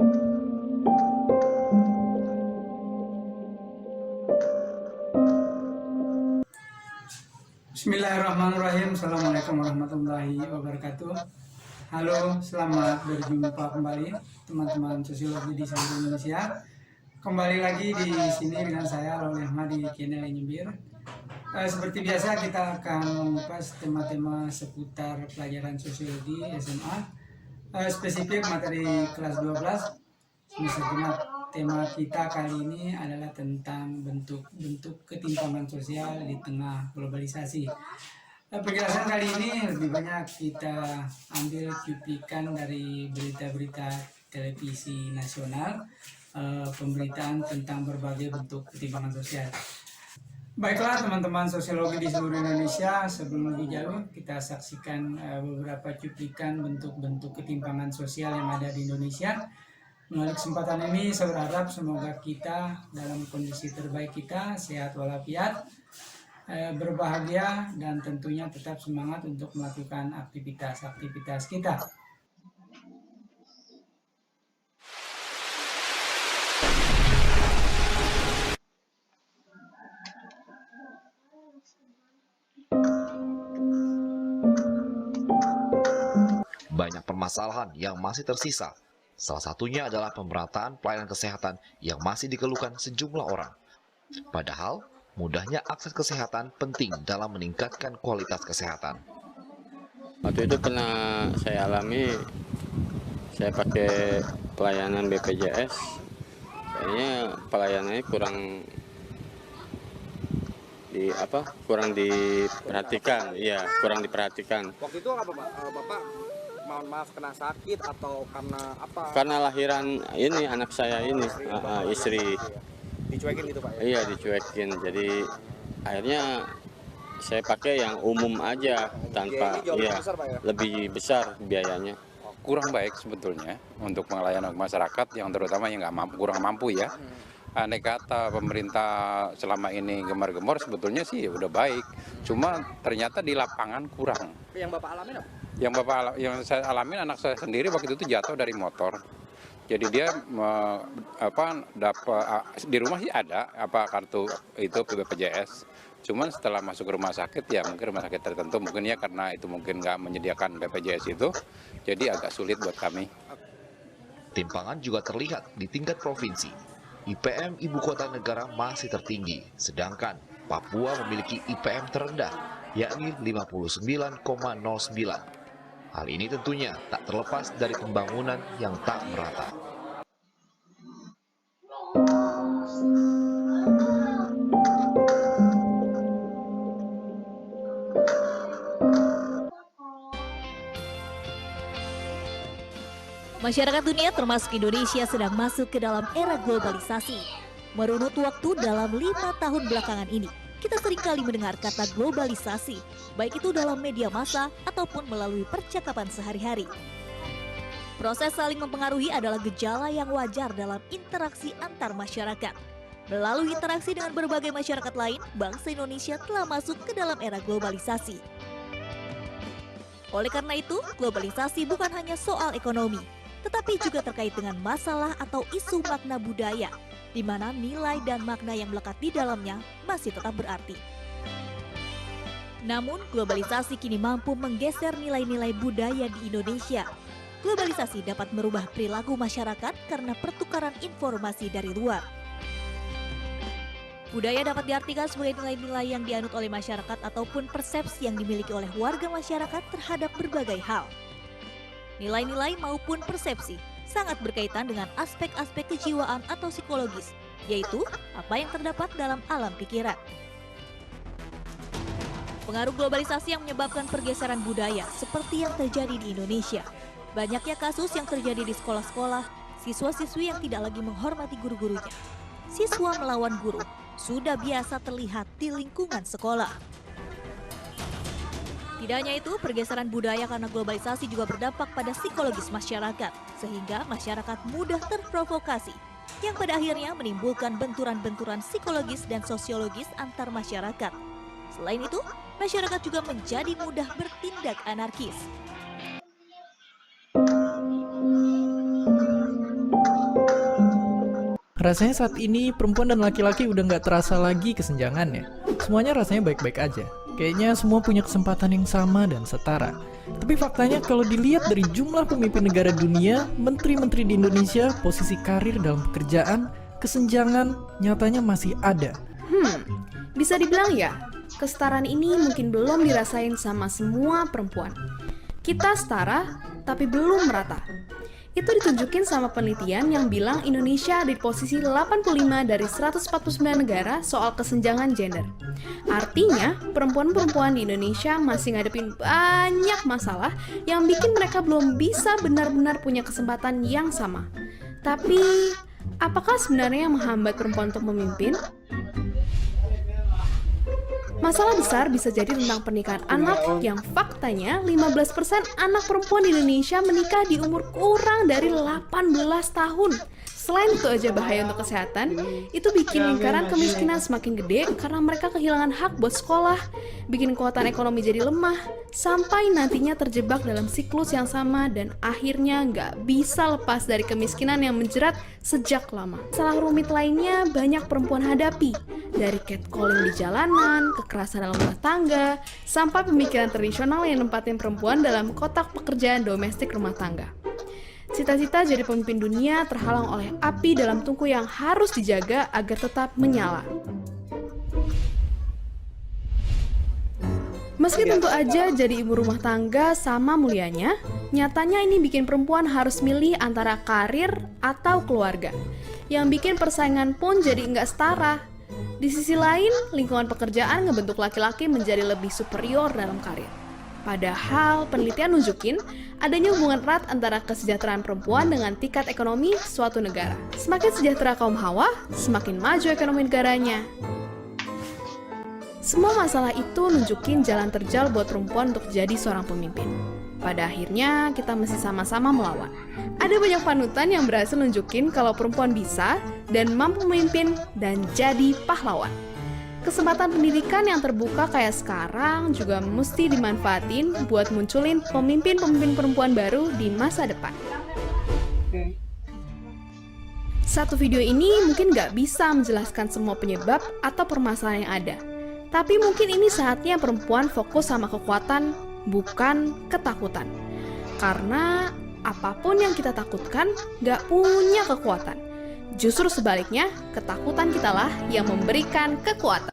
Bismillahirrahmanirrahim. Assalamualaikum warahmatullahi wabarakatuh. Halo, selamat berjumpa kembali teman-teman sosiologi di seluruh Indonesia. Kembali lagi di sini dengan saya Lauli Ahmad di channel Nyebir. Seperti biasa kita akan mengupas tema-tema seputar pelajaran sosiologi SMA. Spesifik materi kelas 12 semester genap. Tema kita kali ini adalah tentang bentuk-bentuk ketimpangan sosial di tengah globalisasi. Penjelasan kali ini lebih banyak kita ambil cuplikan dari berita-berita televisi nasional, pemberitaan tentang berbagai bentuk ketimpangan sosial. Baiklah teman-teman sosiologi di seluruh Indonesia, sebelum lebih jauh kita saksikan beberapa cuplikan bentuk-bentuk ketimpangan sosial yang ada di Indonesia. Melalui kesempatan ini saya berharap semoga kita dalam kondisi terbaik kita, sehat walafiat, berbahagia, dan tentunya tetap semangat untuk melakukan aktivitas-aktivitas kita. Banyak permasalahan yang masih tersisa. Salah satunya adalah pemerataan pelayanan kesehatan yang masih dikeluhkan sejumlah orang. Padahal, mudahnya akses kesehatan penting dalam meningkatkan kualitas kesehatan. Waktu itu pernah saya alami, saya pakai pelayanan BPJS, kayaknya pelayanannya kurang diperhatikan, iya kurang diperhatikan. Waktu itu apa Bapak? Mohon maaf kena sakit atau karena apa? Karena lahiran ini anak saya ini istri. Dicuekin gitu Pak ya? Iya dicuekin, jadi akhirnya saya pakai yang umum aja tanpa besar, Pak, ya? Lebih besar biayanya. Kurang baik sebetulnya untuk pelayanan masyarakat yang terutama yang kurang mampu ya. Andai kata pemerintah selama ini gemar-gemor sebetulnya sih udah baik, cuma ternyata di lapangan kurang. Yang Bapak alamin apa? Yang saya alamin, anak saya sendiri waktu itu jatuh dari motor. Jadi dia di rumah sih ada kartu itu BPJS. Cuman setelah masuk ke rumah sakit ya mungkin rumah sakit tertentu mungkin ya karena itu mungkin nggak menyediakan BPJS itu, jadi agak sulit buat kami. Timpangan juga terlihat di tingkat provinsi. IPM ibu kota negara masih tertinggi, sedangkan Papua memiliki IPM terendah, yakni 59,09. Hal ini tentunya tak terlepas dari pembangunan yang tak merata. Masyarakat dunia termasuk Indonesia sedang masuk ke dalam era globalisasi. Merunut waktu dalam 5 tahun belakangan ini, kita seringkali mendengar kata globalisasi, baik itu dalam media massa ataupun melalui percakapan sehari-hari. Proses saling mempengaruhi adalah gejala yang wajar dalam interaksi antar masyarakat. Melalui interaksi dengan berbagai masyarakat lain, bangsa Indonesia telah masuk ke dalam era globalisasi. Oleh karena itu, globalisasi bukan hanya soal ekonomi, tetapi juga terkait dengan masalah atau isu makna budaya, di mana nilai dan makna yang melekat di dalamnya masih tetap berarti. Namun, globalisasi kini mampu menggeser nilai-nilai budaya di Indonesia. Globalisasi dapat merubah perilaku masyarakat karena pertukaran informasi dari luar. Budaya dapat diartikan sebagai nilai-nilai yang dianut oleh masyarakat ataupun persepsi yang dimiliki oleh warga masyarakat terhadap berbagai hal. Nilai-nilai maupun persepsi sangat berkaitan dengan aspek-aspek kejiwaan atau psikologis, yaitu apa yang terdapat dalam alam pikiran. Pengaruh globalisasi yang menyebabkan pergeseran budaya seperti yang terjadi di Indonesia. Banyaknya kasus yang terjadi di sekolah-sekolah, siswa-siswi yang tidak lagi menghormati guru-gurunya. Siswa melawan guru sudah biasa terlihat di lingkungan sekolah. Tidak hanya itu, pergeseran budaya karena globalisasi juga berdampak pada psikologis masyarakat, sehingga masyarakat mudah terprovokasi, yang pada akhirnya menimbulkan benturan-benturan psikologis dan sosiologis antar masyarakat. Selain itu, masyarakat juga menjadi mudah bertindak anarkis. Rasanya saat ini perempuan dan laki-laki udah nggak terasa lagi kesenjangannya. Semuanya rasanya baik-baik aja. Kayaknya semua punya kesempatan yang sama dan setara. Tapi faktanya kalau dilihat dari jumlah pemimpin negara dunia, menteri-menteri di Indonesia, posisi karir dalam pekerjaan, kesenjangan nyatanya masih ada. Bisa dibilang ya, kesetaraan ini mungkin belum dirasain sama semua perempuan. Kita setara, tapi belum merata. Itu ditunjukin sama penelitian yang bilang Indonesia ada di posisi 85 dari 149 negara soal kesenjangan gender. Artinya, perempuan-perempuan di Indonesia masih ngadepin banyak masalah yang bikin mereka belum bisa benar-benar punya kesempatan yang sama. Tapi, apakah sebenarnya yang menghambat perempuan untuk memimpin? Masalah besar bisa jadi tentang pernikahan anak yang faktanya 15% anak perempuan di Indonesia menikah di umur kurang dari 18 tahun. Selain itu aja bahaya untuk kesehatan, itu bikin lingkaran kemiskinan semakin gede karena mereka kehilangan hak buat sekolah, bikin kekuatan ekonomi jadi lemah, sampai nantinya terjebak dalam siklus yang sama dan akhirnya nggak bisa lepas dari kemiskinan yang menjerat sejak lama. Masalah rumit lainnya banyak perempuan hadapi, dari catcalling di jalanan, kekerasan dalam rumah tangga, sampai pemikiran tradisional yang nempatin perempuan dalam kotak pekerjaan domestik rumah tangga. Cita-cita jadi pemimpin dunia terhalang oleh api dalam tungku yang harus dijaga agar tetap menyala. Meski tentu aja jadi ibu rumah tangga sama mulianya, nyatanya ini bikin perempuan harus milih antara karir atau keluarga, yang bikin persaingan pun jadi nggak setara. Di sisi lain, lingkungan pekerjaan ngebentuk laki-laki menjadi lebih superior dalam karir. Padahal penelitian nunjukin adanya hubungan erat antara kesejahteraan perempuan dengan tingkat ekonomi suatu negara. Semakin sejahtera kaum hawa, semakin maju ekonomi negaranya. Semua masalah itu nunjukin jalan terjal buat perempuan untuk jadi seorang pemimpin. Pada akhirnya, kita mesti sama-sama melawan. Ada banyak panutan yang berhasil nunjukin kalau perempuan bisa dan mampu memimpin dan jadi pahlawan. Kesempatan pendidikan yang terbuka kayak sekarang juga mesti dimanfaatin buat munculin pemimpin-pemimpin perempuan baru di masa depan. Satu video ini mungkin nggak bisa menjelaskan semua penyebab atau permasalahan yang ada. Tapi mungkin ini saatnya perempuan fokus sama kekuatan, bukan ketakutan. Karena apapun yang kita takutkan nggak punya kekuatan. Justru sebaliknya, ketakutan kitalah yang memberikan kekuatan.